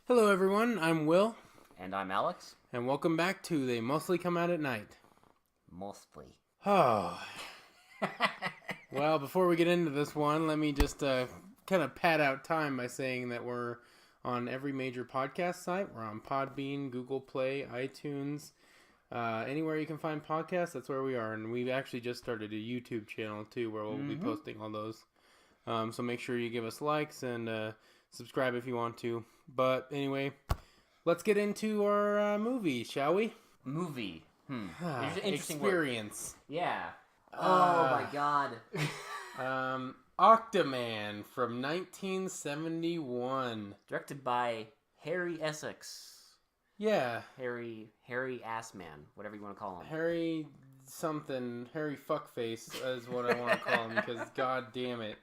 Hello everyone, I'm Will, And I'm Alex. and welcome back to They Mostly Come Out at Night. Mostly. Oh, well, before we get into this one, let me just kind of pad out time by saying that we're on every major podcast site. We're on Podbean, Google Play, iTunes, anywhere you can find podcasts, that's where we are. And we've actually just started a YouTube channel too, where we'll be posting all those. So make sure you give us likes and subscribe if you want to. But anyway, let's get into our movie, shall we? Movie. Interesting experience. Word. Yeah. Oh my god. Octaman from 1971. Directed by Harry Essex. Yeah. Harry Assman, whatever you want to call him. Harry Fuckface is what I want to call him because god damn it.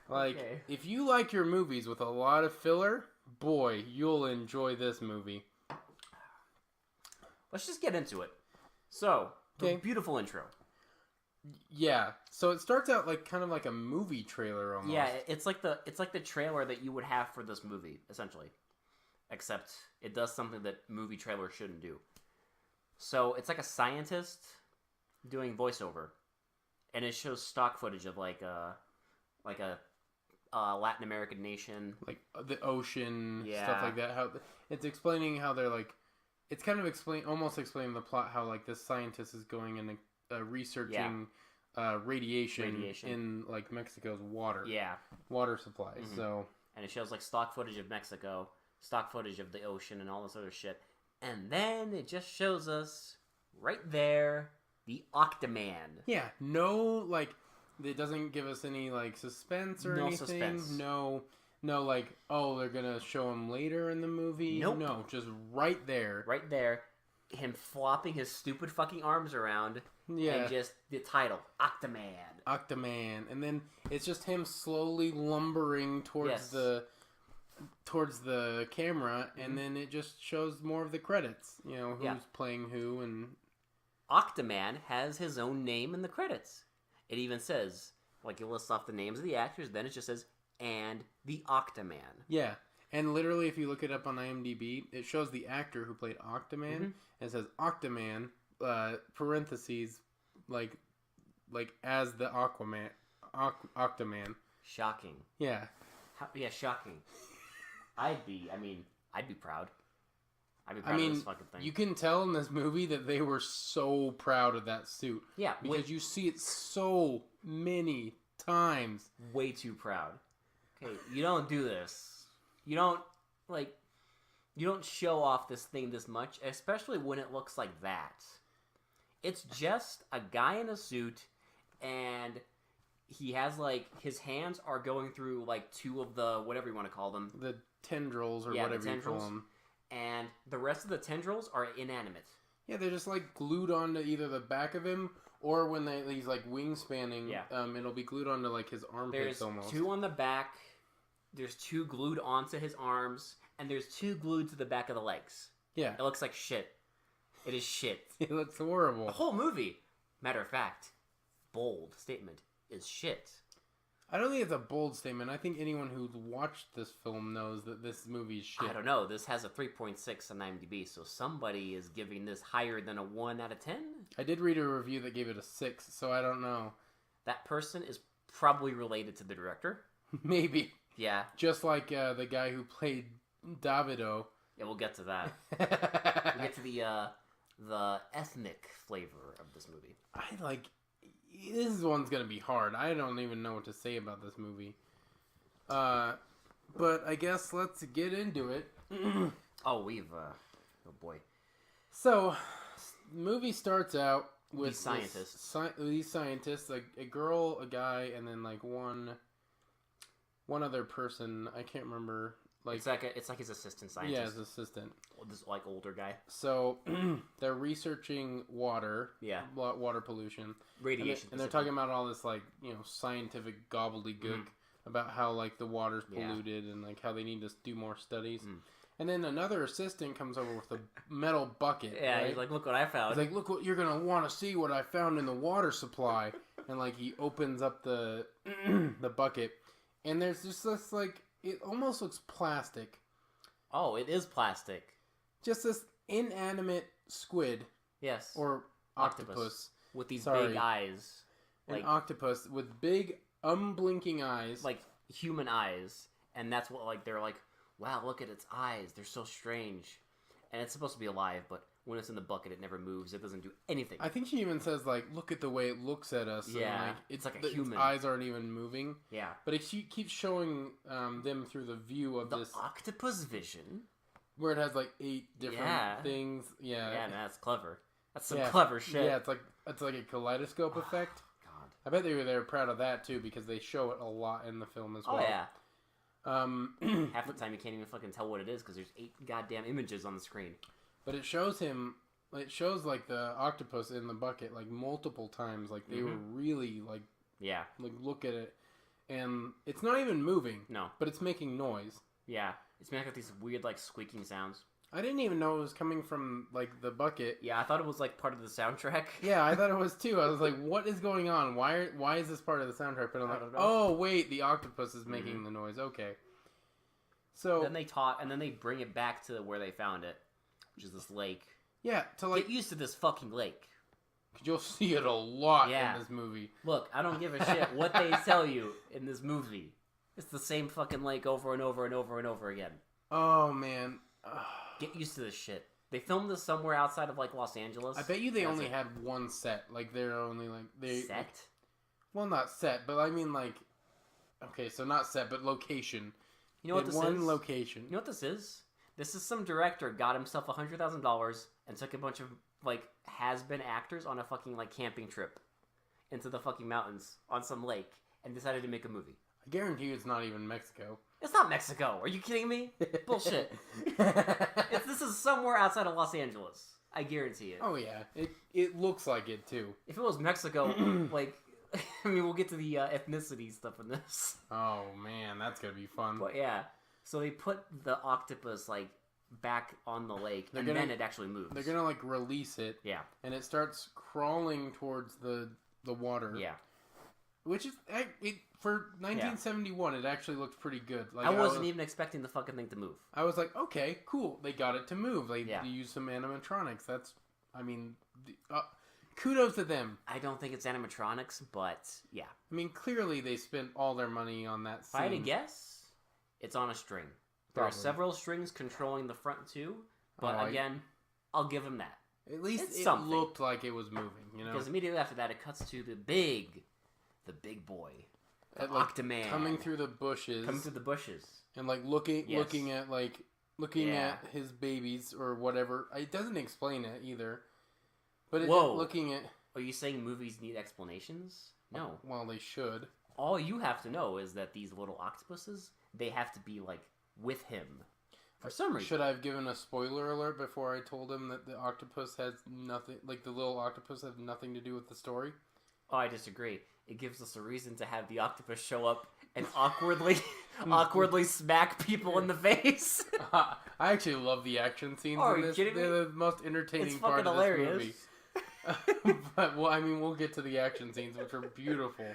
Like, If you like your movies with a lot of filler, boy, you'll enjoy this movie. Let's just get into it. So, beautiful intro. Yeah. So it starts out like kind of like a movie trailer almost. Yeah, it's like the trailer that you would have for this movie, essentially. Except it does something that movie trailers shouldn't do. So it's like a scientist doing voiceover, and it shows stock footage of like a Latin American nation, like the ocean, yeah, stuff like that. How it's explaining how they're like, it's kind of almost explaining the plot. How like this scientist is going and researching radiation in like Mexico's water supply. Mm-hmm. So and it shows like stock footage of Mexico, stock footage of the ocean, and all this other shit. And then it just shows us right there the Octaman. Yeah, no like. It doesn't give us any, like, suspense or anything. Suspense. No, like, oh, they're going to show him later in the movie. Nope. No, just right there. Right there. Him flopping his stupid fucking arms around. Yeah. And just the title, Octaman. Octaman. And then it's just him slowly lumbering towards the camera. Mm-hmm. And then it just shows more of the credits. You know, who's playing who. And Octaman has his own name in the credits. It even says, like, it lists off the names of the actors, then it just says, and the Octaman. Yeah. And literally, if you look it up on IMDb, it shows the actor who played Octaman, and it says Octaman, parentheses, like as the Octaman. Shocking. Yeah. Shocking. I'd be proud. Of this fucking thing. You can tell in this movie that they were so proud of that suit. Yeah. Because you see it so many times. Way too proud. Okay, you don't do this. You don't show off this thing this much, especially when it looks like that. It's just a guy in a suit, and he has, like, his hands are going through, like, two of the, whatever you want to call them. The tendrils or whatever you call them. And the rest of the tendrils are inanimate. Yeah, they're just like glued onto either the back of him or when he's like wingspanning. Yeah. It'll be glued onto like his armpits almost. There's two on the back. There's two glued onto his arms, and there's two glued to the back of the legs. Yeah. It looks like shit. It is shit. It looks horrible. The whole movie, matter of fact, bold statement, is shit. I don't think it's a bold statement. I think anyone who's watched this film knows that this movie is shit. I don't know. This has a 3.6 on IMDb, so somebody is giving this higher than a 1 out of 10? I did read a review that gave it a 6, so I don't know. That person is probably related to the director. Maybe. Yeah. Just like the guy who played Davido. Yeah, we'll get to that. We'll get to the ethnic flavor of this movie. This one's gonna be hard. I don't even know what to say about this movie. But I guess let's get into it. Oh boy. So, the movie starts out with these scientists, like a girl, a guy, and then like one other person. I can't remember. Like it's like his assistant scientist. Yeah, his assistant. This like older guy. So they're researching water. Yeah. Water pollution. Radiation. And they're talking about all this like scientific gobbledygook about how like the water's polluted and like how they need to do more studies. And then another assistant comes over with a metal bucket. Yeah, right? He's like, look what I found. He's like, look what you're gonna want to see what I found in the water supply. And like he opens up the the bucket, and there's just this like it almost looks plastic. Oh, it is plastic. Just this inanimate squid Yes. or octopus with these Sorry. big eyes. An octopus with big, unblinking eyes. Like human eyes. And that's what, like, they're like, wow, look at its eyes. They're so strange. And it's supposed to be alive, but when it's in the bucket, it never moves. It doesn't do anything. I think she even says, like, look at the way it looks at us. Yeah. And, like, it's like a human. Its eyes aren't even moving. Yeah. But it keeps showing them through the view of this... The octopus vision? Where it has, like, 8 different things. Yeah. Yeah, man, that's clever. That's some clever shit. Yeah, it's like a kaleidoscope effect. God. I bet they were proud of that, too, because they show it a lot in the film as well. Oh, yeah. Half the time you can't even fucking tell what it is because there's 8 goddamn images on the screen. But it shows him... It shows, like, the octopus in the bucket, like, multiple times. Like, they were really, like... Yeah. Like, look at it. And it's not even moving. No. But it's making noise. Yeah. It's making these weird, like, squeaking sounds. I didn't even know it was coming from, like, the bucket. Yeah, I thought it was, like, part of the soundtrack. Yeah, I thought it was, too. I was like, what is going on? Why is this part of the soundtrack? But I'm like, oh, wait, the octopus is making the noise. Okay. So... Then they talk, and then they bring it back to where they found it, which is this lake. Yeah, to like... Get used to this fucking lake. You'll see it a lot in this movie. Look, I don't give a shit what they tell you in this movie. It's the same fucking lake over and over and over and over again. Oh, man. Get used to this shit. They filmed this somewhere outside of, like, Los Angeles. I bet you they only had one set. Like, they're only, like... Set? Well, not set, but I mean, like... Okay, so not set, but location. You know what this is? One location. You know what this is? This is some director got himself $100,000 and took a bunch of, like, has-been actors on a fucking, like, camping trip into the fucking mountains on some lake and decided to make a movie. I guarantee you it's not even Mexico. It's not Mexico. Are you kidding me? Bullshit. This is somewhere outside of Los Angeles. I guarantee it. Oh, yeah. It looks like it, too. If it was Mexico, like... I mean, we'll get to the ethnicity stuff in this. Oh, man. That's gonna be fun. But, yeah. So they put the octopus, like, back on the lake, and then it actually moves. They're gonna, like, release it. Yeah. And it starts crawling towards the water. Yeah. Which is... For 1971, it actually looked pretty good. Like, I wasn't even expecting the fucking thing to move. I was like, okay, cool. They got it to move. They Yeah. used some animatronics. That's... I mean... kudos to them. I don't think it's animatronics, but yeah. I mean, clearly they spent all their money on that scene. If I had to guess, it's on a string. There are several strings controlling the front too, but again, I'll give them that. At least it's it something. looked like it was moving, you know? Because immediately after that, it cuts to the big boy, the Octaman. Coming through the bushes. And, like, looking at his babies or whatever. It doesn't explain it either. But it's looking at... Are you saying movies need explanations? No. Well, they should. All you have to know is that these little octopuses, they have to be, like, with him. For some reason. Should I have given a spoiler alert before I told him that the octopus has nothing... Like, the little octopus has nothing to do with the story? Oh, I disagree. It gives us a reason to have the octopus show up and awkwardly smack people in the face. I actually love the action scenes in this. They're the most entertaining part of this movie. But, well, I mean, we'll get to the action scenes, which are beautiful.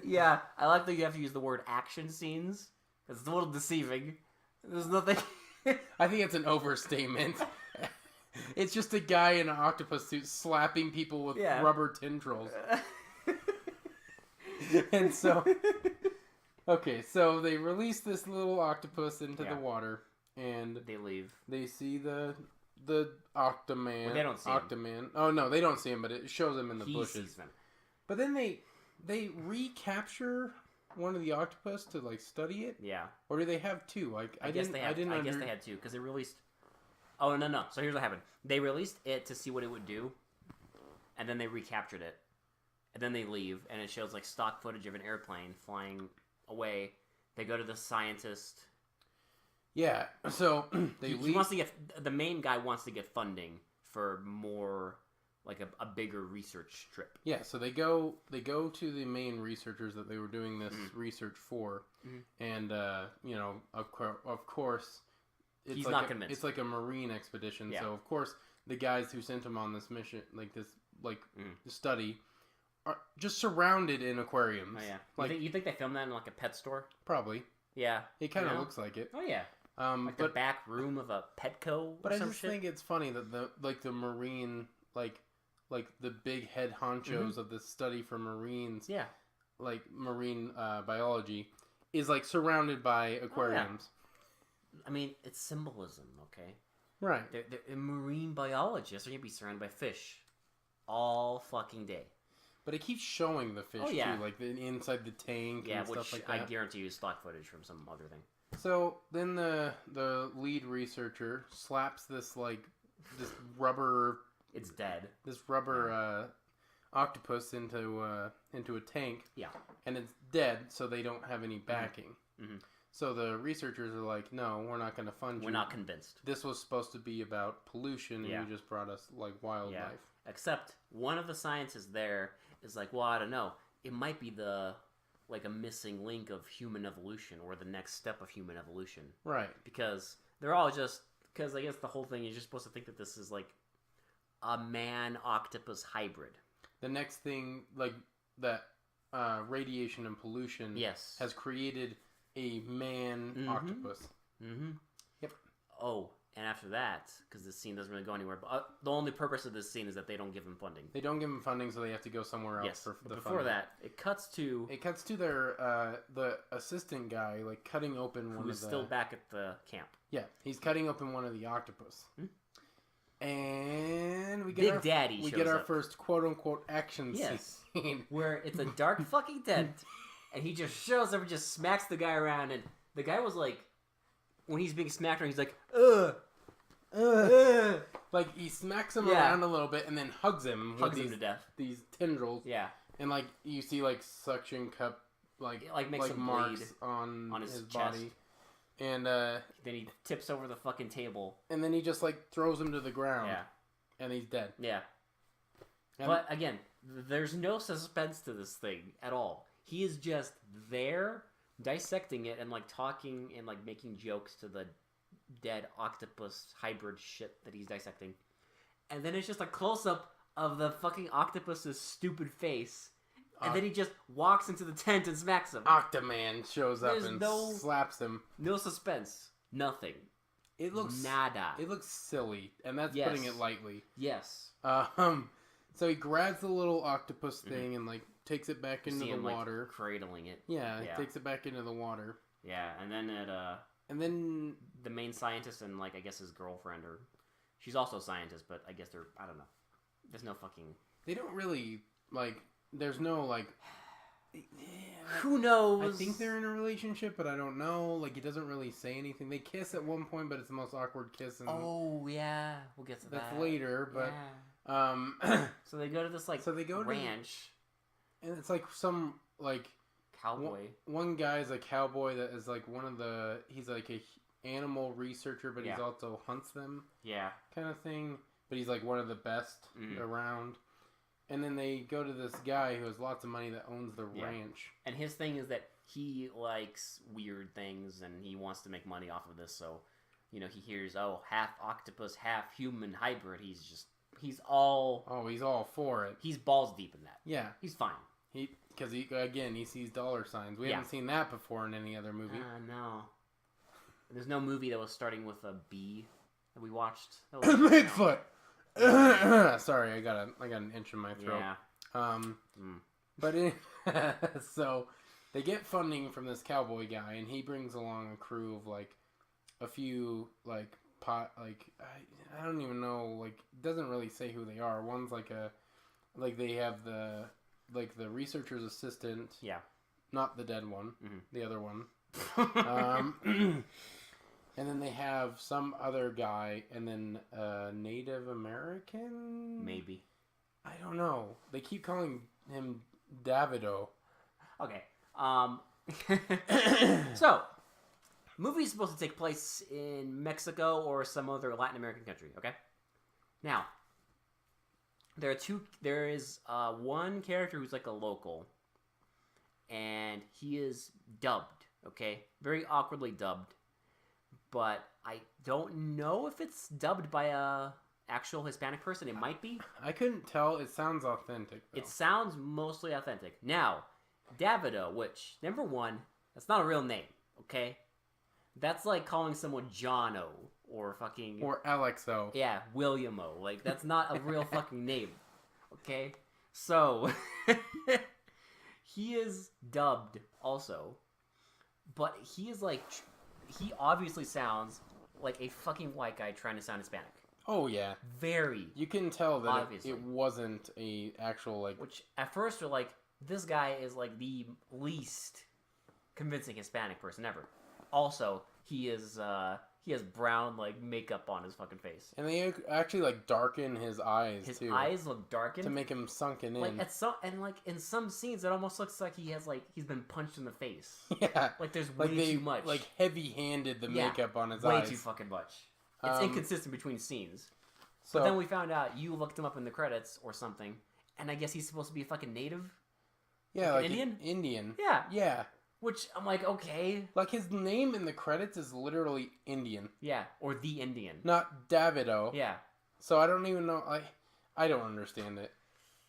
Yeah, I like that you have to use the word action scenes. It's a little deceiving. There's nothing... I think it's an overstatement. It's just a guy in an octopus suit slapping people with rubber tendrils. And so... Okay, so they release this little octopus into the water, and... They leave. They see the Octaman. Well, they don't see Octaman. him. Oh, no, they don't see him, but it shows him in the bushes. Sees them. But then they recapture one of the octopus to, like, study it? Yeah. Or do they have two? Like, I guess they had two, because they released... Oh, no. So here's what happened. They released it to see what it would do, and then they recaptured it. And then they leave, and it shows, like, stock footage of an airplane flying away. They go to the scientist. Yeah, so they leave. He wants to get... The main guy wants to get funding for more... Like a bigger research trip. Yeah, so they go to the main researchers that they were doing this research for, and you know, of course, he's not convinced. It's like a marine expedition, yeah. So of course the guys who sent him on this mission, like this, study, are just surrounded in aquariums. Oh yeah, like you think they filmed that in like a pet store? Probably. Yeah, it kind of looks like it. Oh yeah. Like the back room of a Petco. But or I some just shit. think it's funny that the Marine like the big head honchos of the study for Marines, Yeah. like marine biology, is like surrounded by aquariums. I mean, it's symbolism, okay? Right. They're marine biologists are gonna be surrounded by fish all fucking day. But it keeps showing the fish yeah. too, like inside the tank and stuff like that. I guarantee you is stock footage from some other thing. So then the lead researcher slaps this rubber. It's dead. This rubber octopus into a tank. Yeah. And it's dead, so they don't have any backing. Mm-hmm. So the researchers are like, "No, we're not going to fund you. We're not convinced. This was supposed to be about pollution, and you just brought us like wildlife." Yeah. Except one of the scientists there is like, well, I don't know. It might be a missing link of human evolution or the next step of human evolution. Right. Because they're all because I guess the whole thing is you're supposed to think that this is like a man-octopus hybrid. The next thing, like that radiation and pollution has created a man-octopus. Mm-hmm. Yep. Oh, and after that, because this scene doesn't really go anywhere, but the only purpose of this scene is that they don't give him funding. They don't give him funding, so they have to go somewhere else for the before funding. that, it cuts to their the assistant guy like cutting open one of the. Who's still back at the camp. Yeah, he's cutting open one of the octopus. And we get Big our, Daddy we shows get our up. first quote unquote action scene where it's a dark fucking tent, and he just shows up and just smacks the guy around, and the guy was like, when he's being smacked around, he's like, like he smacks him around a little bit and then hugs him to death. These tendrils. Yeah. And like you see like suction cup like makes him marks bleed on his chest. body. And then he tips over the fucking table. And then he just like throws him to the ground. Yeah. And he's dead. Yeah. And but again, there's no suspense to this thing at all. He is just there dissecting it and like talking and like making jokes to the dead octopus hybrid shit that he's dissecting. And then it's just a close-up of the fucking octopus's stupid face. And then he just walks into the tent and smacks him. Octaman shows up and slaps him. No suspense. Nothing. It looks nada. It looks silly, and that's putting it lightly. Yes. So he grabs the little octopus thing and like takes it back into the water, like, cradling it. Yeah, he takes it back into the water. Yeah, and then and then the main scientist and like I guess his girlfriend or she's also a scientist, but I guess I don't know. There's no fucking. They don't really like. There's no like. Who knows? I think they're in a relationship, but I don't know. Like, he doesn't really say anything. They kiss at one point, but it's the most awkward kiss. Oh yeah, we'll get to that. That's later, but so they go to this like ranch, and it's like some like cowboy. One guy's a cowboy that is like one of the. He's like a animal researcher, but he's also hunts them. Yeah, kind of thing. But he's like one of the best around. And then they go to this guy who has lots of money that owns the ranch. And his thing is that he likes weird things and he wants to make money off of this. So, you know, he hears, half octopus, half human hybrid. He's all for it. He's balls deep in that. Yeah. He's fine. Because he sees dollar signs. We haven't seen that before in any other movie. No. There's no movie that was starting with a B that we watched. Bigfoot! Sorry, I got an itch in my throat. Yeah. But so they get funding from this cowboy guy, and he brings along a crew of like a few I don't even know, like, doesn't really say who they are. One's they have the researcher's assistant. Yeah. Not the dead one. Mm-hmm. The other one. And then they have some other guy, and then Native American? Maybe. I don't know. They keep calling him Davido. Okay. So, movie's supposed to take place in Mexico or some other Latin American country, okay? Now, there is one character who's like a local, and he is dubbed, okay? Very awkwardly dubbed. But I don't know if it's dubbed by a actual Hispanic person. It might be. I couldn't tell. It sounds authentic, though. It sounds mostly authentic. Now, Davido, which, number one, that's not a real name, okay? That's like calling someone John O or fucking Or Alexo. yeah, William O. Like that's not a real fucking name. Okay? So he is dubbed also, but he is like he obviously sounds like a fucking white guy trying to sound Hispanic. Oh yeah, Very. you can tell that Obviously. it wasn't a actual like. Which at first you're like, this guy is like the least convincing Hispanic person ever. Also, he has brown like makeup on his fucking face. And they actually like darken his eyes His too. eyes look darkened to make him sunken in. Like at some and like in some scenes, it almost looks like he's been punched in the face. Yeah, Like there's way too much. Like heavy-handed the makeup on his way eyes. too fucking much. It's inconsistent between scenes. So But then we found out you looked him up in the credits or something, and I guess he's supposed to be a fucking native. yeah, like like Indian? Indian. Yeah. Yeah. Which I'm like, okay. Like his name in the credits is literally Indian, Yeah, or the Indian. not Davido. Yeah. So I don't even know. I don't understand it.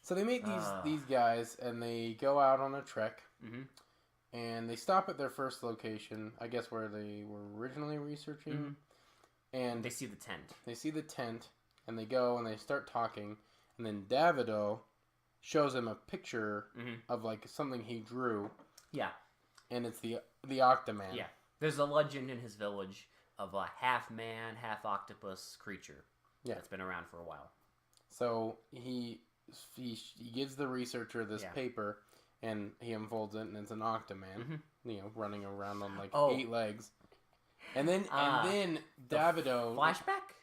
So they make these guys, and they go out on a trek, and they stop at their first location, I guess where they were originally researching, and They see the tent. They see the tent, and they go and they start talking, and then Davido shows him a picture of like something he drew. Yeah. And it's the Octaman. Yeah. There's a legend in his village of a half man, half octopus creature. Yeah. That's been around for a while. So he gives the researcher this paper, and he unfolds it, and it's an Octaman, running around on like 8 legs. And then Davido flashback.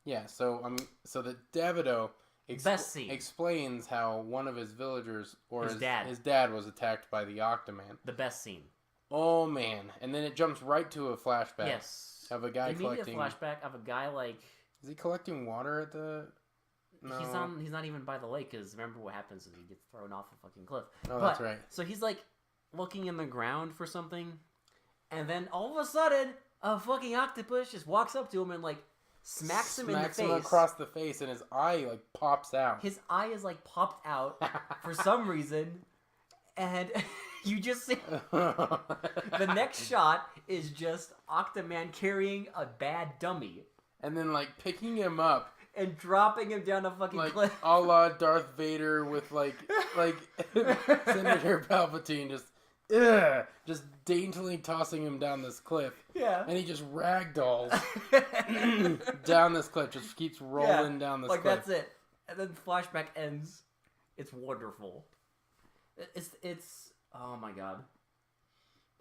Yeah, so that Davido Best scene. explains how one of his villagers or his dad was attacked by the Octaman. The best scene. Oh man! And then it jumps right to a flashback. Yes. Of a guy collecting. Immediate flashback of a guy like. Is he collecting water at the? No. He's not even by the lake because remember what happens is he gets thrown off a fucking cliff. Oh, that's right. So he's like looking in the ground for something, and then all of a sudden a fucking octopus just walks up to him and like smacks him in the face. Smacks him across the face, and his eye like pops out. His eye is like popped out for some reason, and you just see the next shot is just Octaman carrying a bad dummy and then like picking him up and dropping him down a fucking like cliff, a la Darth Vader with like Senator Palpatine just daintily tossing him down this cliff. Yeah. And he just ragdolls down this cliff, just keeps rolling down this cliff. Like that's it. And then the flashback ends. It's wonderful. It's oh my god.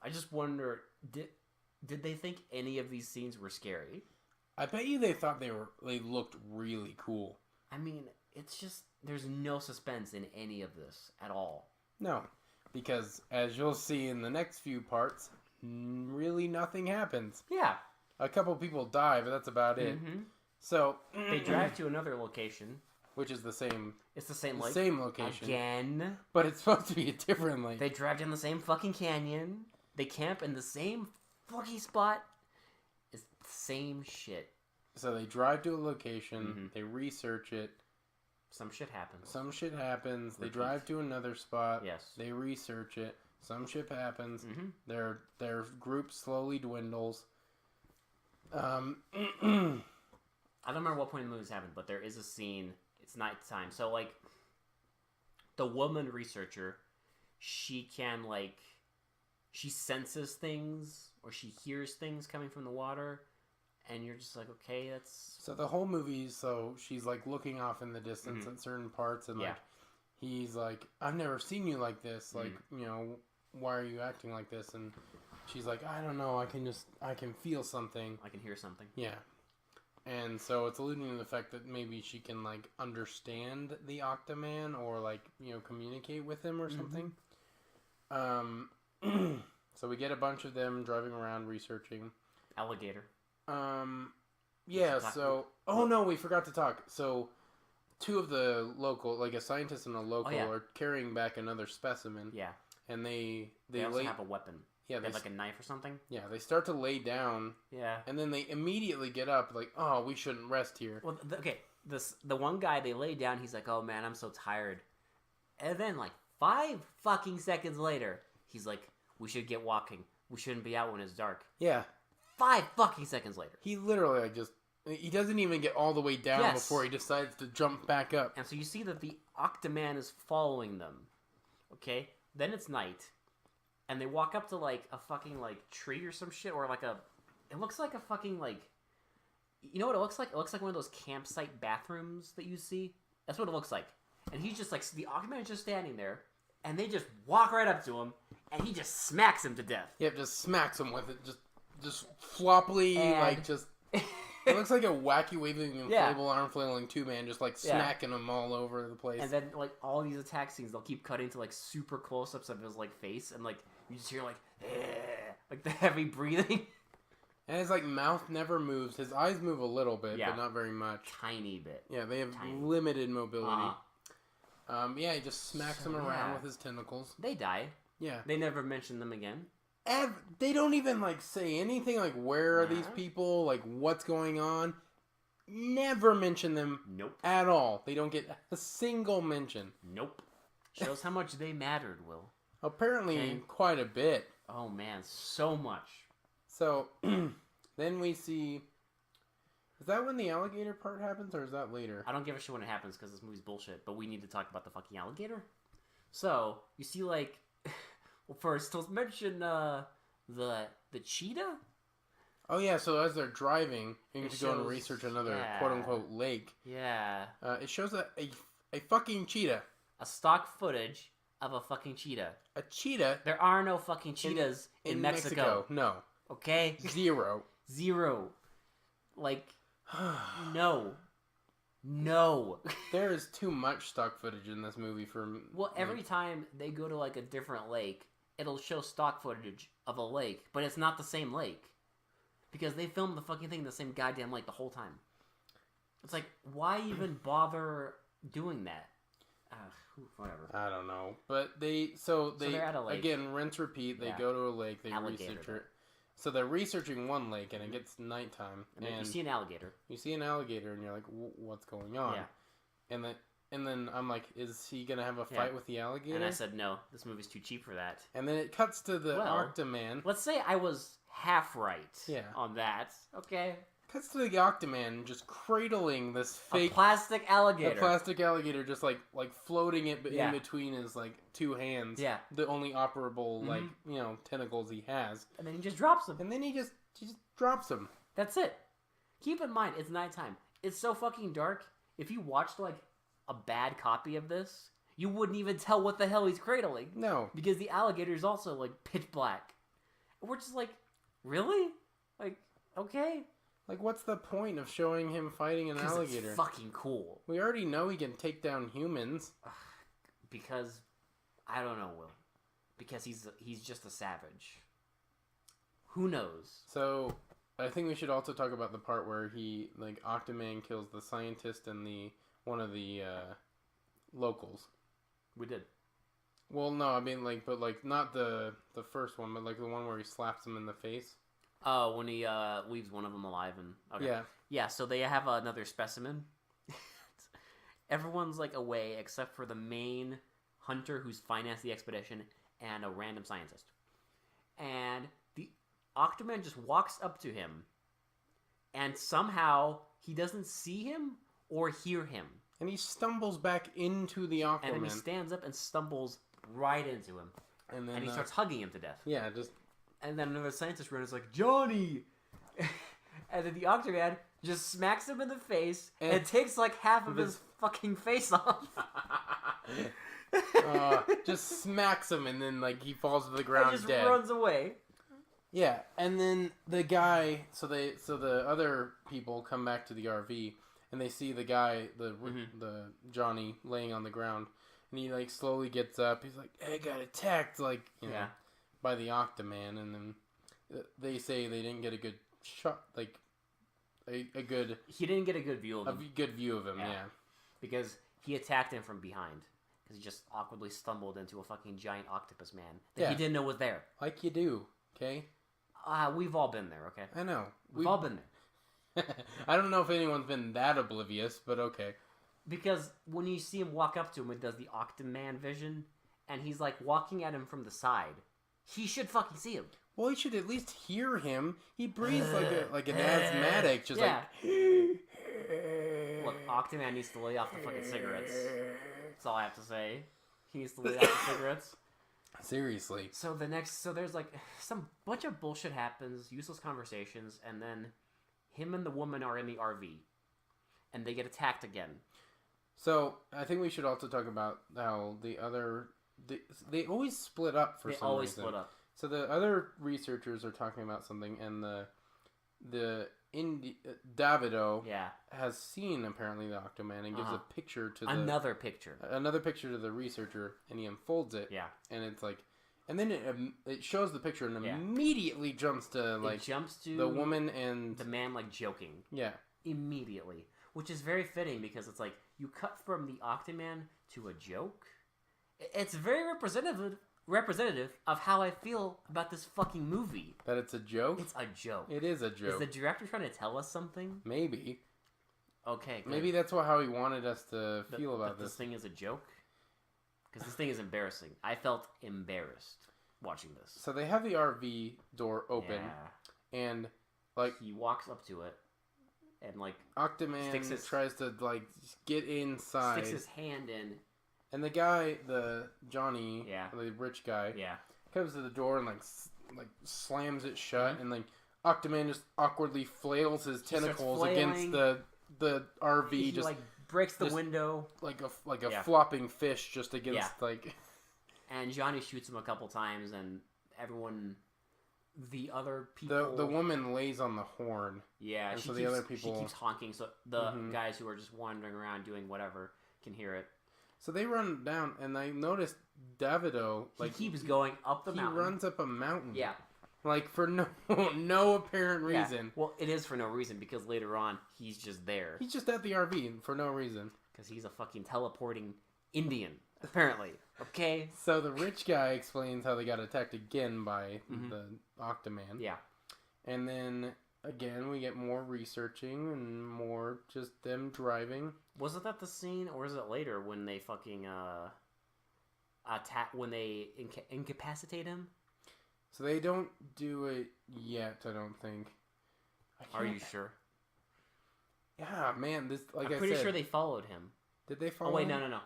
I just wonder did they think any of these scenes were scary? I bet you they thought they looked really cool. I mean, it's just there's no suspense in any of this at all. No. Because, as you'll see in the next few parts, really nothing happens. Yeah. A couple people die, but that's about it. So they drive to another location. Which is the same... It's the same lake. Same location. Again. But it's supposed to be a different lake. They drive down the same fucking canyon. They camp in the same fucking spot. It's the same shit. So they drive to a location. They research it. Some shit happens. They drive to another spot. Yes. They research it. Some shit happens. Their group slowly dwindles. I don't remember what point in the movie this happened, but there is a scene. It's nighttime. So, like, the woman researcher, she senses things, or she hears things coming from the water, and you're just like, okay, that's... So the whole movie, she's, like, looking off in the distance at certain parts, and, like, he's like, I've never seen you like this. Like, why are you acting like this? And she's like, I don't know. I can feel something. I can hear something. Yeah. And so it's alluding to the fact that maybe she can, like, understand the Octaman or, like, communicate with him or something. So we get a bunch of them driving around researching. Alligator. Yeah, so... Oh, no, we forgot to talk. So, 2 of the local, like a scientist and a local, are carrying back another specimen. Yeah. And they also have a weapon. Yeah, they have, like, a knife or something. Yeah, they start to lay down. Yeah. And then they immediately get up, like, oh, we shouldn't rest here. Well, the one guy, they lay down, he's like, oh, man, I'm so tired. And then, like, 5 fucking seconds later, he's like, we should get walking. We shouldn't be out when it's dark. Yeah. 5 fucking seconds later. He literally like just he doesn't even get all the way down before he decides to jump back up. And so you see that the Octaman is following them. Okay? Then it's night. And they walk up to like a fucking like tree or some shit, or like a it looks like a fucking like you know what it looks like? It looks like one of those campsite bathrooms that you see. That's what it looks like. And he's just like the Octaman is just standing there, and they just walk right up to him, and he just smacks him to death. Yep, just smacks him with it, just floppily, And... like just. It looks like a wacky waving inflatable arm flailing 2-man, just like smacking him all over the place. And then like all these attack scenes, they'll keep cutting to like super close ups of his like face, and like you just hear like the heavy breathing. And his like mouth never moves. His eyes move a little bit, but not very much. Tiny bit. Yeah, they have limited mobility. Yeah, he just smacks him around with his tentacles. They die. Yeah. They never mention them again. They don't even like say anything like where are these people, like what's going on. Never mention them. Nope. At all. They don't get a single mention. Nope. Shows how much they mattered, Will. Apparently quite a bit. Oh man, so much. So then we see. Is that when the alligator part happens, or is that later? I don't give a shit when it happens because this movie's bullshit. But we need to talk about the fucking alligator. So you see, like, well, first let's mention the cheetah. Oh yeah, so as they're driving, you get to go and research another quote unquote lake. Yeah. It shows a fucking cheetah. A stock footage of a fucking cheetah. A cheetah. There are no fucking cheetahs in Mexico. No. Okay. Zero. Like, no. There is too much stock footage in this movie for. Well, every time they go to like a different lake, it'll show stock footage of a lake, but it's not the same lake. Because they filmed the fucking thing in the same goddamn lake the whole time. It's like, why even bother doing that? Whatever. I don't know. But so they're at a lake. Again, rinse, repeat. They go to a lake, they research it. So they're researching one lake, and it gets nighttime. And you see an alligator. You see an alligator, and you're like, what's going on? Yeah. And then I'm like, is he going to have a fight with the alligator? And I said, no, this movie's too cheap for that. And then it cuts to the Octaman. Let's say I was half right on that. Okay. Cuts to the Octaman just cradling this fake... plastic alligator. The plastic alligator just like floating it in between his like two hands. Yeah. The only operable like, tentacles he has. And then he just drops him. And then he just drops him. That's it. Keep in mind, it's nighttime. It's so fucking dark. If you watched like a bad copy of this, you wouldn't even tell what the hell he's cradling. No. Because the alligator is also like pitch black. We're just like, really? Like, okay. Like, what's the point of showing him fighting an alligator? It's fucking cool. We already know he can take down humans. Because, I don't know, Will. Because he's just a savage. Who knows? So, I think we should also talk about the part where Octaman kills the scientist and one of the locals. We did. Well, no, I mean, not the first one, but like the one where he slaps him in the face. Oh, when he leaves one of them alive and... Okay. Yeah, so they have another specimen. Everyone's like away except for the main hunter who's financed the expedition and a random scientist. And the Octaman just walks up to him and somehow he doesn't see him or hear him. And he stumbles back into the Octaman. And then he stands up and stumbles right into him. And then he starts hugging him to death. Yeah, just... And then another scientist runs like, Johnny! And then the Octaman just smacks him in the face and takes like half of his fucking face off. Just smacks him and then like he falls to the ground and just dead. Runs away. Yeah, and then the guy, so the other people come back to the RV and they see the guy, the Johnny laying on the ground, and he like slowly gets up. He's like, "I got attacked," like by the Octaman, and then they say they didn't get a good shot, like a good. He didn't get a good view of him. A good view of him, yeah. Because he attacked him from behind. Because he just awkwardly stumbled into a fucking giant octopus man that he didn't know was there. Like you do, okay? We've all been there, okay? I know. We've all been there. I don't know if anyone's been that oblivious, but okay. Because when you see him walk up to him, it does the Octaman vision, and he's like walking at him from the side. He should fucking see him. Well, you should at least hear him. He breathes like an asthmatic, just Yeah. like. Look, Octaman needs to lay off the fucking cigarettes. That's all I have to say. He needs to lay off the cigarettes. Seriously. So there's like some bunch of bullshit happens, useless conversations, and then him and the woman are in the RV, and they get attacked again. So I think we should also talk about how they always split up for some reason. They always split up. So the other researchers are talking about something, and Davido has seen apparently the Octaman and gives a picture to another picture to the researcher, and he unfolds it. Yeah, and it's like, and then it shows the picture and immediately jumps to the woman and the man like joking. Yeah, immediately, which is very fitting because it's like you cut from the Octaman to a joke. It's very representative of how I feel about this fucking movie. That it's a joke? It's a joke. It is a joke. Is the director trying to tell us something? Maybe. Okay, good. Maybe that's how he wanted us to feel about this. This thing is a joke? Because this thing is embarrassing. I felt embarrassed watching this. So they have the RV door open, and like he walks up to it, and like Octaman tries to like get inside. Sticks his hand in. And the guy, Johnny, the rich guy, comes to the door and like slams it shut, and like Octaman just awkwardly flails his tentacles against the RV. He just like breaks the window like a flopping fish just against like. And Johnny shoots him a couple times, and the other people. The woman lays on the horn. Yeah, and the other people. She keeps honking, so the guys who are just wandering around doing whatever can hear it. So they run down, and I noticed Davido. Like he keeps going up the mountain. He runs up a mountain. Yeah, like for no apparent reason. Yeah. Well, it is for no reason because later on he's just there. He's just at the RV for no reason. Because he's a fucking teleporting Indian, apparently. Okay. So the rich guy explains how they got attacked again by the Octaman. Yeah, and then. Again, we get more researching and more just them driving. Wasn't that the scene, or is it later when they fucking attack when they incapacitate him? So they don't do it yet, I don't think. Are you sure? Yeah, man. This I'm pretty sure they followed him. Did they follow? Oh wait, him? no.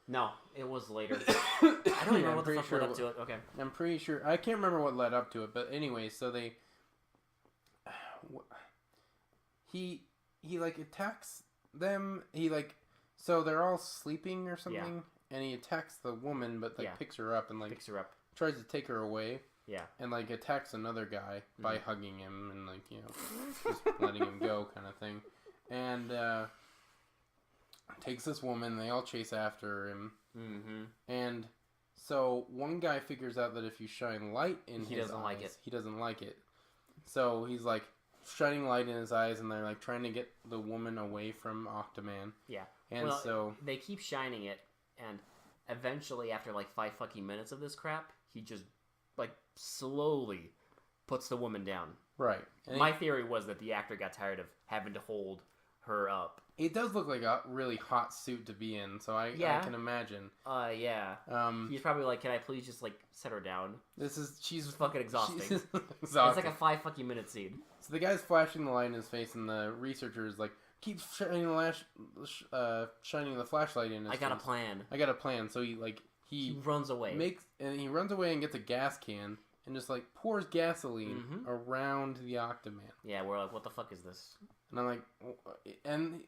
No, it was later. I don't even know what the fuck led up to it. Okay, I'm pretty sure. I can't remember what led up to it, but anyway, so they. He like attacks them. So they're all sleeping or something, and he attacks the woman, but picks her up and tries to take her away. Yeah, and like attacks another guy by hugging him and just letting him go, kind of thing, and takes this woman. They all chase after him, and so one guy figures out that if you shine light in his eyes, he doesn't like it. So he's like. Shining light in his eyes, and they're like trying to get the woman away from Octaman. Yeah, and so they keep shining it, and eventually, after like 5 fucking minutes of this crap, he just like slowly puts the woman down. Right. And my theory was that the actor got tired of having to hold her up. It does look like a really hot suit to be in, so I can imagine. Yeah. He's probably like, "Can I please just like set her down?" She's fucking exhausting. It's like a 5 fucking minute scene. So the guy's flashing the light in his face, and the researcher is like, keeps shining the flashlight in his face. I got a plan. So he runs away. He runs away and gets a gas can and just like pours gasoline around the Octaman. Yeah, we're like, what the fuck is this? And I'm like, I'm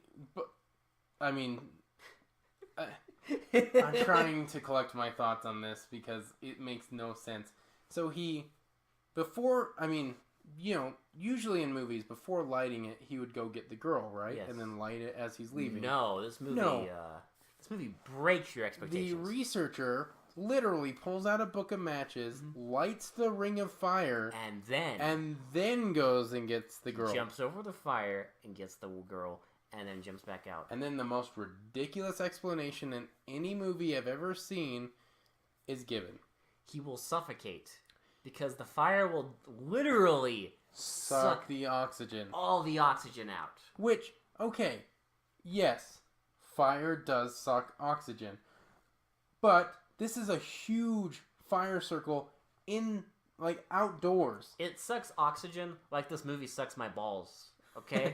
trying to collect my thoughts on this because it makes no sense. So usually in movies, before lighting it, he would go get the girl, right? Yes. And then light it as he's leaving. No, this movie breaks your expectations. The researcher literally pulls out a book of matches, lights the ring of fire, and then goes and gets the girl. Jumps over the fire and gets the girl, and then jumps back out. And then the most ridiculous explanation in any movie I've ever seen is given. He will suffocate because the fire will literally suck the oxygen. All the oxygen out. Which, okay, yes, fire does suck oxygen. But this is a huge fire circle in like outdoors. It sucks oxygen like this movie sucks my balls. Okay?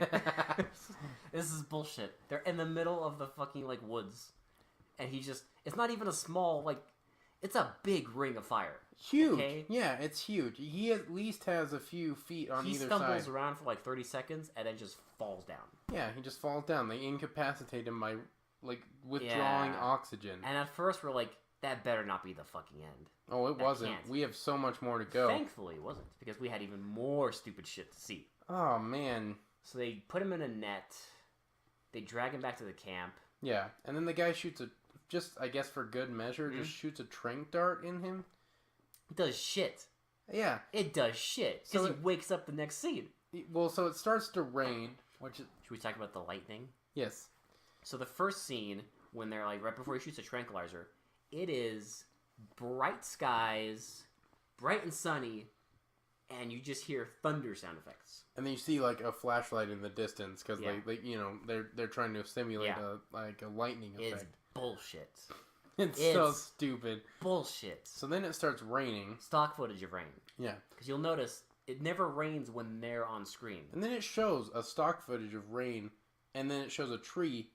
This is bullshit. They're in the middle of the fucking, like, woods. And he just... It's not even a small, like... It's a big ring of fire. Huge. Okay? Yeah, it's huge. He at least has a few feet on either side. He stumbles around for, like, 30 seconds and then just falls down. Yeah, he just falls down. They incapacitate him by, like, withdrawing oxygen. And at first we're like, that better not be the fucking end. Oh, it wasn't. We have so much more to go. Thankfully it wasn't, because we had even more stupid shit to see. Oh, man. So they put him in a net. They drag him back to the camp. Yeah, and then the guy shoots just, I guess for good measure, just shoots a tranq dart in him. It does shit. Yeah. It does shit. Because he wakes up the next scene. Well, so it starts to rain. Should we talk about the lightning? Yes. So the first scene, when they're like, right before he shoots a tranquilizer, it is bright skies, bright and sunny, and you just hear thunder sound effects. And then you see like a flashlight in the distance because like you know they're trying to simulate a lightning effect. It's bullshit. It's so stupid. Bullshit. So then it starts raining. Stock footage of rain. Yeah. Because you'll notice it never rains when they're on screen. And then it shows a stock footage of rain, and then it shows a tree,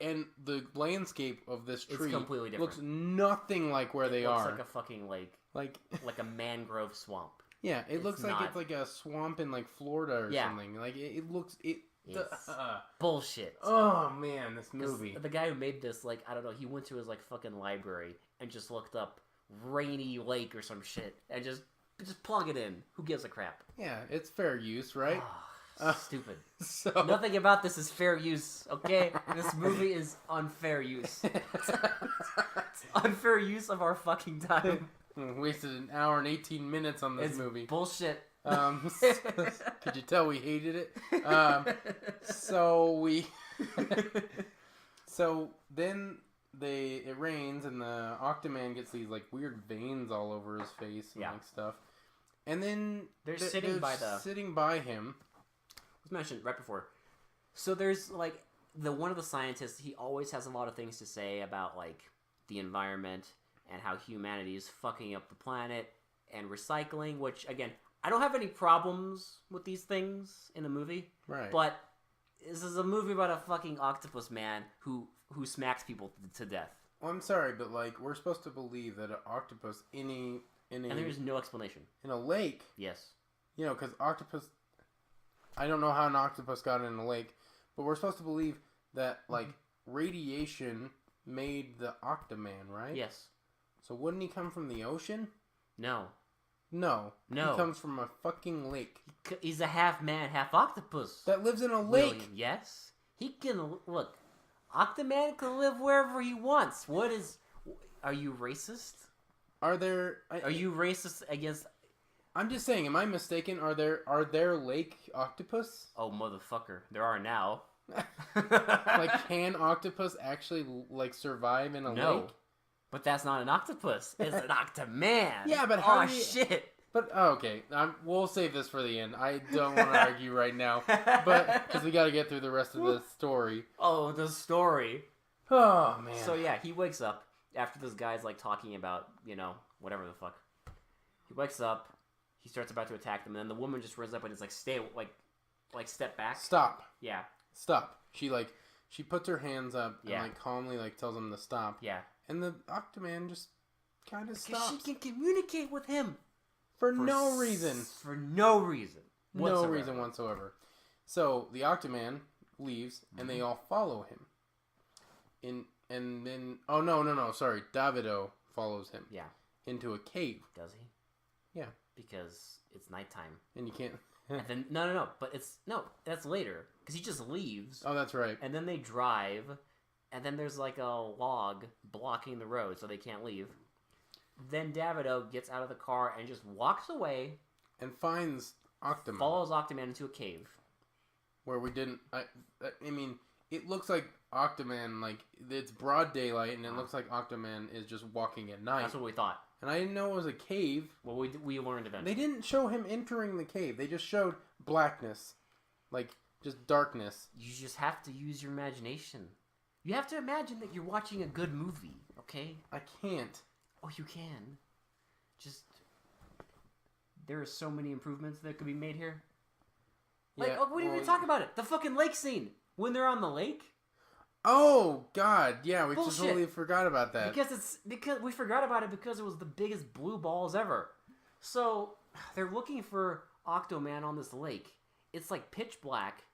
and the landscape of this tree it's completely different. Looks nothing like where they are. It looks like a fucking like a mangrove swamp. Yeah, it looks like it's like a swamp in like Florida or something. Like it looks bullshit. Oh man, this movie. The guy who made this, like, I don't know, he went to his like fucking library and just looked up rainy lake or some shit and just plug it in. Who gives a crap? Yeah, it's fair use, right? Stupid. So nothing about this is fair use, okay? This movie is unfair use. It's unfair use of our fucking time. Wasted an hour and 18 minutes on this movie. Bullshit. Could you tell we hated it? So then it rains and the Octaman gets these like weird veins all over his face and like stuff. And then they're sitting by him. Was mentioned right before. So there's like one of the scientists. He always has a lot of things to say about like the environment and how humanity is fucking up the planet and recycling. Which again, I don't have any problems with these things in a movie. Right. But this is a movie about a fucking octopus man who smacks people to death. Well, I'm sorry, but like we're supposed to believe that an octopus and there's no explanation in a lake. Yes. You know, because octopus. I don't know how an octopus got in a lake, but we're supposed to believe that like radiation made the Octaman, right? Yes. So wouldn't he come from the ocean? No. No. He comes from a fucking lake. He's a half man, half octopus. That lives in a lake. William, yes. He can look. Octaman can live wherever he wants. Are you racist? Are you racist against? I'm just saying. Am I mistaken? Are there lake octopus? Oh motherfucker! There are now. Like, can octopus actually like survive in a lake? But that's not an octopus. It's an Octaman. Yeah, but how? Shit. But okay, we'll save this for the end. I don't want to argue right now, but because we got to get through the rest of the story. Oh, the story. Oh man. So yeah, he wakes up after this guy's like talking about whatever the fuck. He wakes up. He starts about to attack them, and then the woman just runs up and is like, "Stay, like step back." Stop. Yeah. Stop. She puts her hands up and like calmly like tells him to stop. Yeah. And the Octaman just kind of stops. She can communicate with him. For no reason. For no reason. No reason whatsoever. So the Octaman leaves, and they all follow him. And then sorry, Davido follows him. Yeah. Into a cave. Does he? Yeah. Because it's nighttime. And you can't. And then no, but that's later because he just leaves. Oh, that's right. And then they drive, and then there's like a log blocking the road, so they can't leave. Then Davido gets out of the car and just walks away. And finds Octaman. Follows Octaman into a cave. Where we didn't... I mean, it looks like Octaman, like, it's broad daylight, and it looks like Octaman is just walking at night. That's what we thought. And I didn't know it was a cave. Well, we learned eventually. They didn't show him entering the cave. They just showed blackness. Like, just darkness. You just have to use your imagination. You have to imagine that you're watching a good movie, okay? I can't. Oh, you can. Just there are so many improvements that could be made here. Yeah, Like, what are you even talking about it? The fucking lake scene when they're on the lake. Oh God, yeah, we Bullshit. totally forgot about that. Because we forgot about it because it was the biggest blue balls ever. So they're looking for Octaman on this lake. It's like pitch black.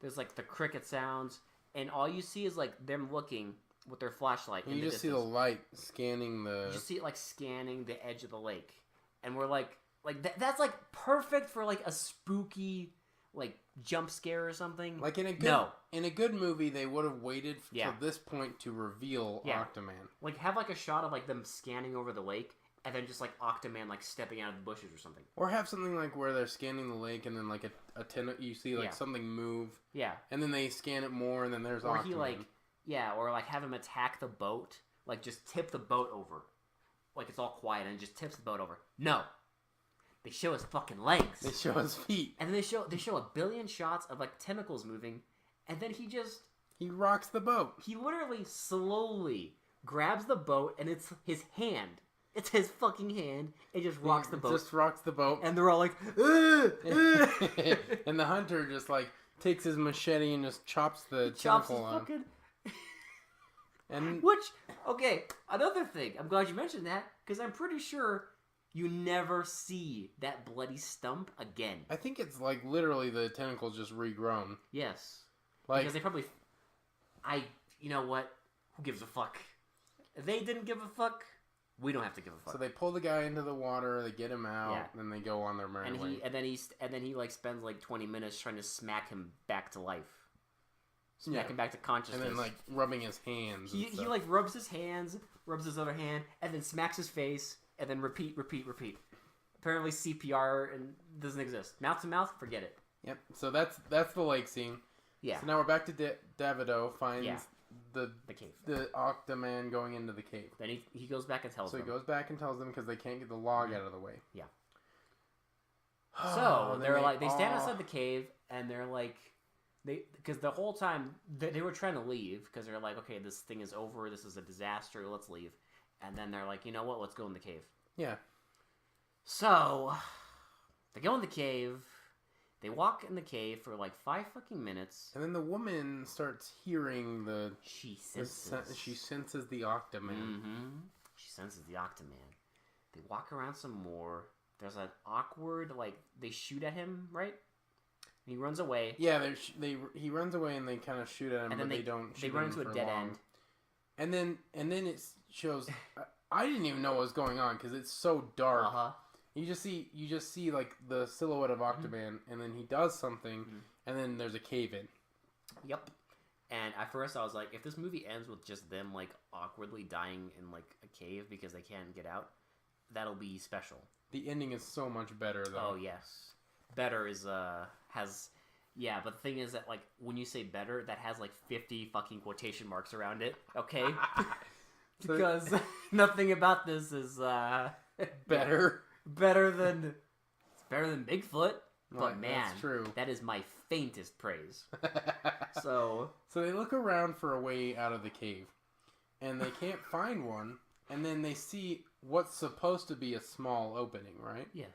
There's like the cricket sounds, and all you see is like them looking with their flashlight. And you just see the light scanning the. You just see it like scanning the edge of the lake, and we're like that's like perfect for like a spooky like jump scare or something. Like in a good movie, they would have waited till this point to reveal Octaman. Like have like a shot of like them scanning over the lake, and then just like Octaman like stepping out of the bushes or something. Or have something like where they're scanning the lake, and then like you see like something move. Yeah. And then they scan it more, and then there's or Octaman. He like or like have him attack the boat, like just tip the boat over, like it's all quiet and just tips the boat over. No. They show his fucking legs. They show his feet. And then they show a billion shots of like tentacles moving, and then he rocks the boat. He literally slowly grabs the boat, and it's his hand. It's his fucking hand. It just rocks the boat. Just rocks the boat. And they're all like, and the hunter just like takes his machete and just chops the tentacle on. And okay, another thing. I'm glad you mentioned that, because I'm pretty sure you never see that bloody stump again. I think it's like literally the tentacle's just regrown. Yes. Like, because they probably... You know what? Who gives a fuck? If they didn't give a fuck, we don't have to give a fuck. So they pull the guy into the water, they get him out, then they go on their merry way. And then he like spends like 20 minutes trying to smack him back to life. Smack him back to consciousness. And then like rubbing his hands. He like rubs his hands, rubs his other hand, and then smacks his face. And then repeat. Apparently CPR and doesn't exist. Mouth to mouth, forget it. Yep. So that's the lake scene. Yeah. So now we're back to Davido finds the cave. The Octaman going into the cave. Then he goes back and tells them. So he goes back and tells them because they can't get the log out of the way. Yeah. So they stand outside the cave and they're like, because the whole time they were trying to leave because they're like, okay, this thing is over. This is a disaster. Let's leave. And then they're like, you know what? Let's go in the cave. Yeah. So, they go in the cave. They walk in the cave for like 5 fucking minutes. And then the woman starts hearing She senses. She senses the Octaman. Mm-hmm. She senses the Octaman. They walk around some more. There's an awkward, like, they shoot at him, right? He runs away. Yeah, he runs away and they kind of shoot at him, but they don't shoot him. They run into a dead end. And then it shows. I didn't even know what was going on because it's so dark. Uh-huh. You just see like the silhouette of Octaman, and then he does something, and then there's a cave in. Yep. And at first I was like, if this movie ends with just them like awkwardly dying in like a cave because they can't get out, that'll be special. The ending is so much better though. Oh yes, better is has. Yeah, but the thing is that, like, when you say better, that has, like, 50 fucking quotation marks around it, okay? Because nothing about this is, better. Better than Bigfoot. But, man, that's true. That is my faintest praise. So they look around for a way out of the cave, and they can't find one, and then they see what's supposed to be a small opening, right? Yes.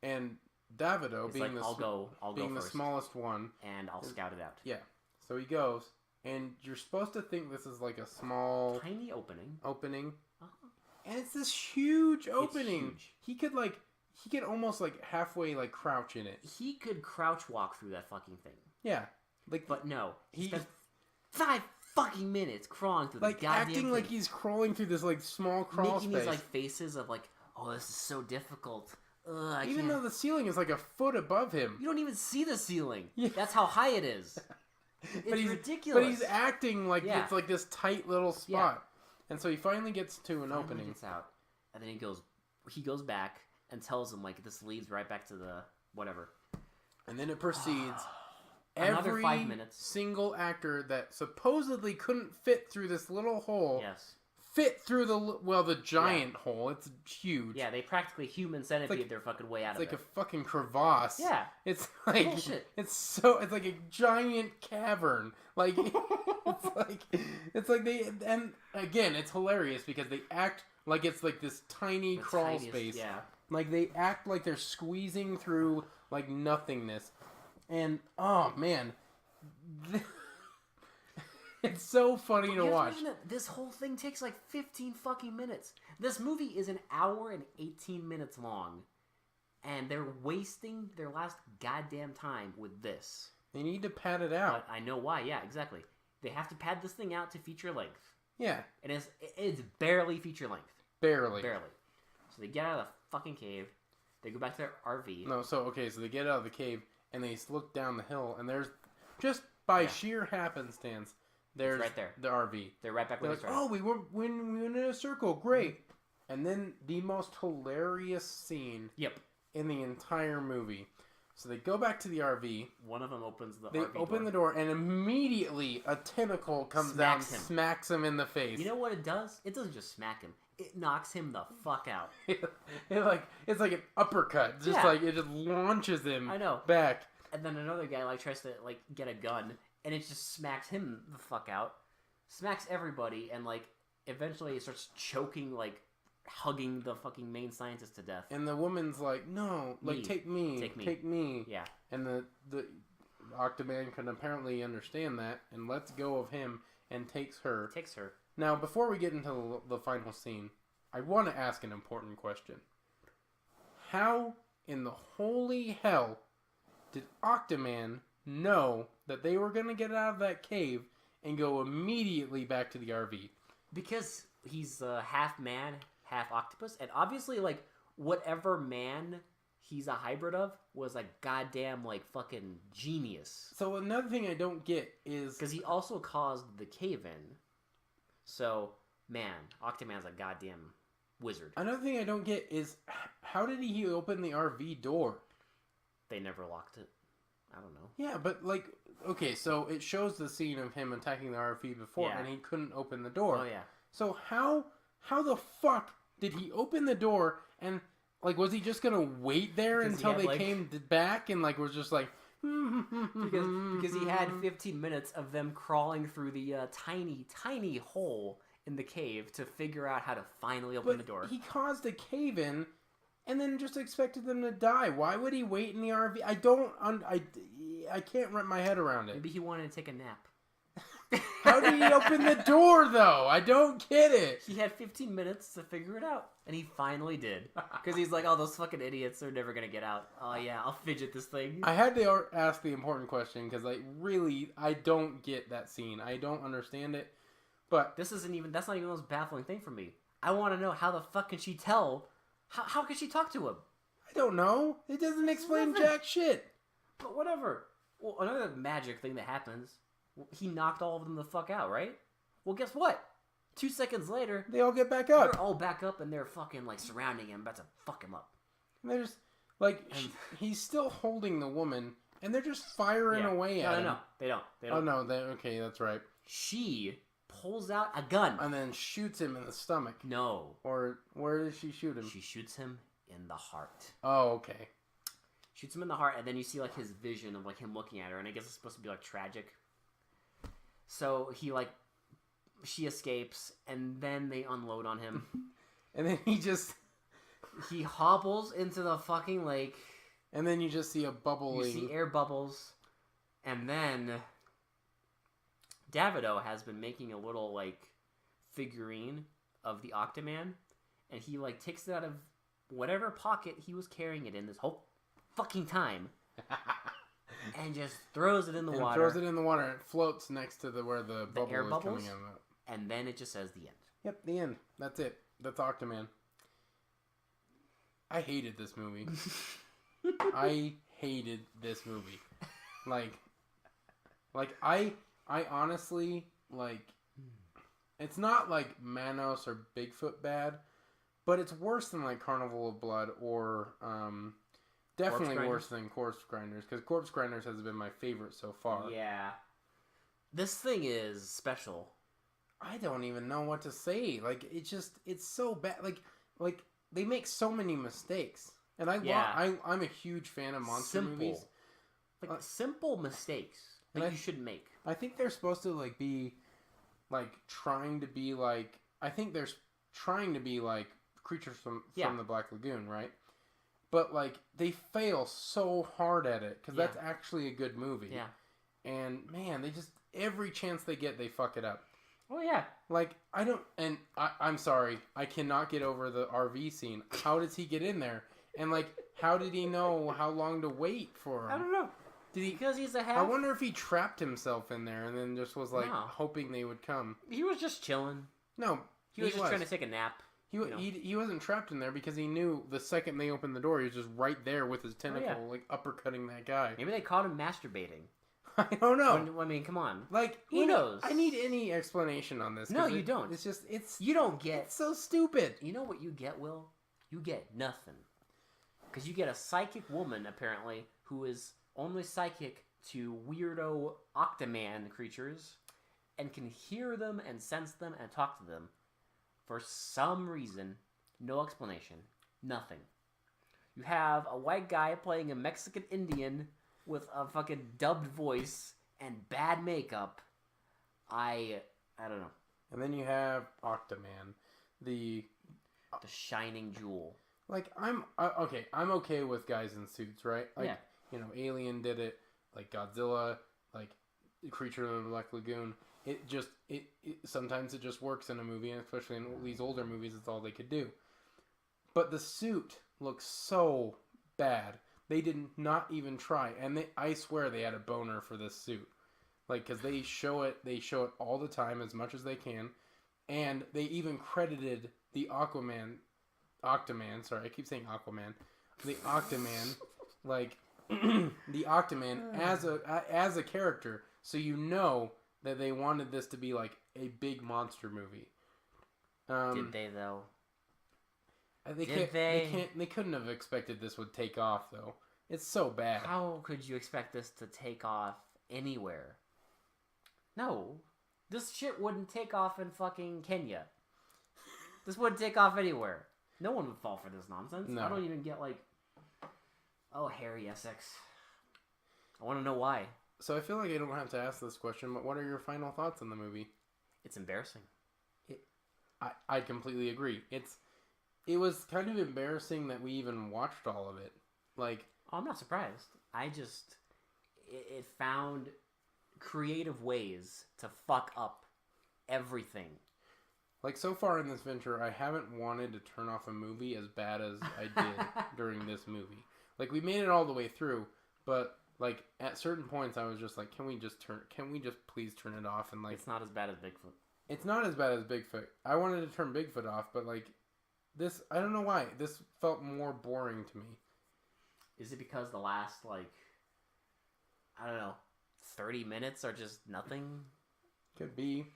And Davido, being like, I'll go the first, smallest one, and I'll scout it out. Yeah, so he goes, and you're supposed to think this is like a small, tiny opening, uh-huh. And it's this huge opening. It's huge. He could almost like halfway like crouch in it. He could crouch walk through that fucking thing. Yeah, but no, he spent 5 fucking minutes crawling through like the goddamn acting thing. like he's crawling through this like small crawl making space. these like faces of like, oh, this is so difficult. Even though the ceiling is like a foot above him. You don't even see the ceiling. Yeah. That's how high it is. It's ridiculous. But he's acting like it's like this tight little spot. Yeah. And so he finally gets to an opening. Gets out. And then he goes back and tells him, like, this leads right back to the whatever. And then it proceeds. Every 5 minutes. Single actor that supposedly couldn't fit through this little hole. Yes. Fit through the giant hole. It's huge. Yeah, they practically human centipede their fucking way out of it. It's like a fucking crevasse. Yeah. It's like bullshit. It's like a giant cavern. Like it's like they, and again, it's hilarious because they act like it's like this tiny crawl space. Yeah. Like, they act like they're squeezing through, like, nothingness. And, oh, man. It's so funny to watch. That this whole thing takes like 15 fucking minutes. This movie is an hour and 18 minutes long. And they're wasting their last goddamn time with this. They need to pad it out. But I know why. Yeah, exactly. They have to pad this thing out to feature length. Yeah. And it's barely feature length. Barely. So they get out of the fucking cave. They go back to their RV. No, so they get out of the cave and they look down the hill and there's just by sheer happenstance there's right there. The RV. They're right back where they started. Oh, we went in a circle. Great. And then the most hilarious scene in the entire movie. So they go back to the RV. One of them opens the RV door. They open the door, and immediately a tentacle comes down and smacks him in the face. You know what it does? It doesn't just smack him. It knocks him the fuck out. It's like an uppercut. Just like it just launches him back. And then another guy tries to get a gun, and it just smacks him the fuck out. Smacks everybody, and eventually it starts choking, hugging the fucking main scientist to death. And the woman's like, no, take me. Yeah. And the Octaman can apparently understand that and lets go of him and takes her. Now, before we get into the final scene, I want to ask an important question. How in the holy hell did Octaman know that they were going to get out of that cave and go immediately back to the RV? Because he's half man, half octopus, and obviously whatever man he's a hybrid of was a goddamn fucking genius. So another thing I don't get is because he also caused the cave-in. So man, Octaman's a goddamn wizard. Another thing I don't get is how did he open the RV door? They never locked it. I don't know. Yeah, but okay, so it shows the scene of him attacking the RV before, and he couldn't open the door. Oh yeah. So how the fuck did he open the door and was he just gonna wait there until they came back and was just because he had 15 minutes of them crawling through the tiny hole in the cave to figure out how to finally open the door. He caused a cave-in and then just expected them to die. Why would he wait in the RV? I can't wrap my head around it. Maybe he wanted to take a nap. How did he open the door, though? I don't get it. He had 15 minutes to figure it out, and he finally did. Because he's like, oh, those fucking idiots are never going to get out. Oh, yeah, I'll fidget this thing. I had to ask the important question, because, I don't get that scene. I don't understand it, but... that's not even the most baffling thing for me. I want to know how the fuck can she tell... How can she talk to him? I don't know. It doesn't explain jack shit. But whatever. Well, another magic thing that happens... he knocked all of them the fuck out, right? Well, guess what? 2 seconds later... they all get back up. They're all back up and they're fucking, surrounding him, about to fuck him up. And they're just, he's still holding the woman, and they're just firing away at him. No, they don't. Oh, no, okay, that's right. She pulls out a gun. And then shoots him in the stomach. No. Or where does she shoot him? She shoots him in the heart. Oh, okay. Shoots him in the heart, and then you see, his vision of, him looking at her, and I guess it's supposed to be, tragic. So she escapes, and then they unload on him. And then he hobbles into the fucking lake. And then you just see a bubbling. You see air bubbles. And then Davido has been making a little, figurine of the Octaman. And he, takes it out of whatever pocket he was carrying it in this whole fucking time. And just throws it in the water. Throws it in the water, and it floats next to where the bubble air is bubbles, coming out. And then it just says the end. Yep, the end. That's it. That's Octaman. I hated this movie. I hated this movie. I honestly, it's not Manos or Bigfoot bad, but it's worse than Carnival of Blood or, definitely worse than Corpse Grinders, because Corpse Grinders has been my favorite so far. Yeah. This thing is special. I don't even know what to say. It's so bad. They make so many mistakes. And I'm a huge fan of monster movies. Simple mistakes that you should make. I think they're supposed to, be, trying to be, I think they're trying to be, creatures from the Black Lagoon, right? but like they fail so hard at it because Yeah. that's actually a good movie. Yeah. And man, they just every chance they get, they fuck it up. Oh yeah. Like I'm sorry, I cannot get over the RV scene. How does he get in there? And like, how did he know how long to wait for him? I don't know. Did he? Because he's a half. I wonder if he trapped himself in there and then just was like No. hoping they would come. He was just chilling. No, He was just trying to take a nap. He wasn't trapped in there because he knew the second they opened the door, he was just right there with his tentacle, like uppercutting that guy. Maybe they caught him masturbating. I don't know. I mean, come on. Like, who knows? I need any explanation on this. No, you don't. It's just you don't get. It's so stupid. You know what you get, Will? You get nothing. Because you get a psychic woman apparently who is only psychic to weirdo Octaman creatures, and can hear them and sense them and talk to them. For some reason, no explanation, nothing. You have a white guy playing a Mexican Indian with a fucking dubbed voice and bad makeup. I don't know. And then you have Octaman, the shining jewel. Like I'm okay with guys in suits, right? Like, yeah. You know, Alien did it, like Godzilla, like Creature in the Black Lagoon. It sometimes it just works in a movie, and especially in these older movies, it's all they could do. But the suit looks so bad. They did not even try, and I swear they had a boner for this suit, like because they show it all the time as much as they can, and they even credited the Octaman. Sorry, I keep saying Aquaman. The Octaman, like the Octaman as a character, so you know that they wanted this to be like a big monster movie. Did they though? They couldn't have expected this would take off though. It's so bad. How could you expect this to take off anywhere? No, this shit wouldn't take off in fucking Kenya. This wouldn't take off anywhere. No one would fall for this nonsense. No. I don't even get like, oh, Harry Essex. I want to know why. So I feel like I don't have to ask this question, but what are your final thoughts on the movie? It's embarrassing. I completely agree. It was kind of embarrassing that we even watched all of it. Like, oh, I'm not surprised. It found creative ways to fuck up everything. Like, so far in this venture, I haven't wanted to turn off a movie as bad as I did during this movie. Like, we made it all the way through, but like at certain points, I was just like, "Can we just please turn it off?" And like, it's not as bad as Bigfoot. It's not as bad as Bigfoot. I wanted to turn Bigfoot off, but like this, I don't know why this felt more boring to me. Is it because the last like, I don't know, 30 minutes are just nothing? Could be.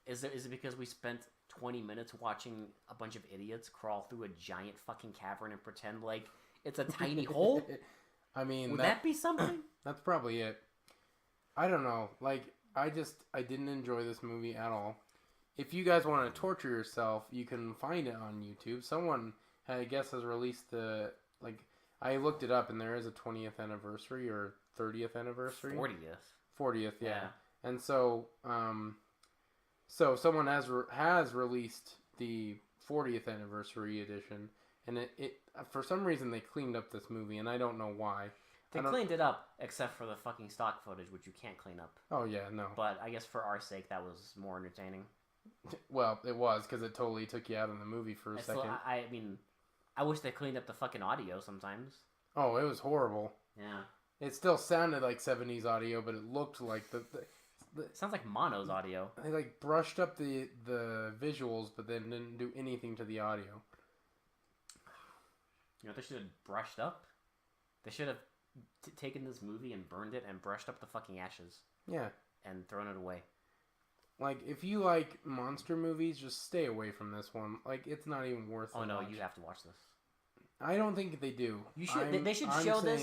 Is it because we spent 20 minutes watching a bunch of idiots crawl through a giant fucking cavern and pretend like it's a tiny hole? I mean, would that be something? That's probably it. I don't know. Like, I didn't enjoy this movie at all. If you guys want to torture yourself, you can find it on YouTube. Someone, I guess, has released I looked it up, and there is a 20th anniversary or 30th anniversary. 40th, yeah. And so, so someone has released the 40th anniversary edition, and it for some reason they cleaned up this movie, and I don't know why. They cleaned it up, except for the fucking stock footage, which you can't clean up. Oh yeah, no. But I guess for our sake, that was more entertaining. Well, it was, because it totally took you out of the movie for a second. I mean, I wish they cleaned up the fucking audio sometimes. Oh, it was horrible. Yeah. It still sounded like 70s audio, but it looked like it sounds like mono's audio. They like brushed up the visuals, but then didn't do anything to the audio. You know what they should have brushed up? They should have taken this movie and burned it and brushed up the fucking ashes. Yeah. And thrown it away. Like, if you like monster movies, just stay away from this one. Like, it's not even worth it. Oh no, you have to watch this. I don't think they do. You should. They should show this.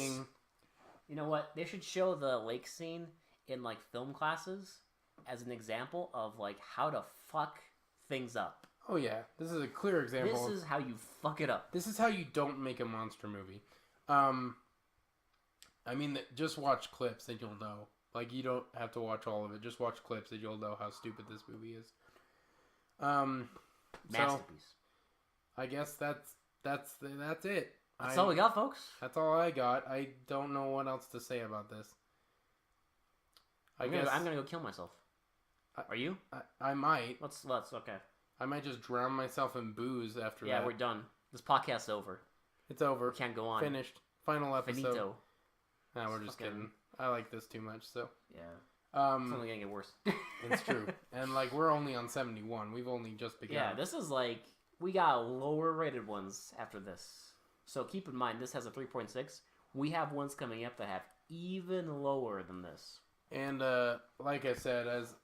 You know what? They should show the lake scene in like film classes as an example of like how to fuck things up. Oh yeah, this is a clear example. This is how you fuck it up. This is how you don't make a monster movie. I mean, just watch clips and you'll know. Like, you don't have to watch all of it. Just watch clips and you'll know how stupid this movie is. Masterpiece. So, I guess that's it. That's all we got, folks. That's all I got. I don't know what else to say about this. I'm gonna go kill myself. Are you? I might. Let's okay. I might just drown myself in booze after that. Yeah, we're done. This podcast's over. It's over. We can't go on. Finished. Final episode. Finito. Nah, we're just kidding. I like this too much, so. Yeah. It's only gonna get worse. It's true. And, like, we're only on 71. We've only just begun. Yeah, this is like... We got lower rated ones after this. So keep in mind, this has a 3.6. We have ones coming up that have even lower than this. And, like I said, as...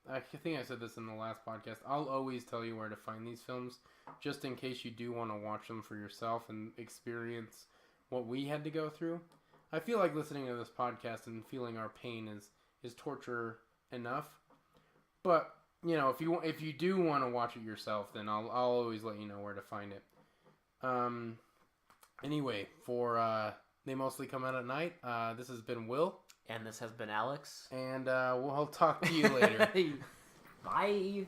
I think I said this in the last podcast. I'll always tell you where to find these films, just in case you do want to watch them for yourself and experience what we had to go through. I feel like listening to this podcast and feeling our pain is torture enough. But, you know, if you do want to watch it yourself, then I'll always let you know where to find it. Anyway, for They Mostly Come Out at Night, this has been Will. And this has been Alex. And we'll talk to you later. Bye.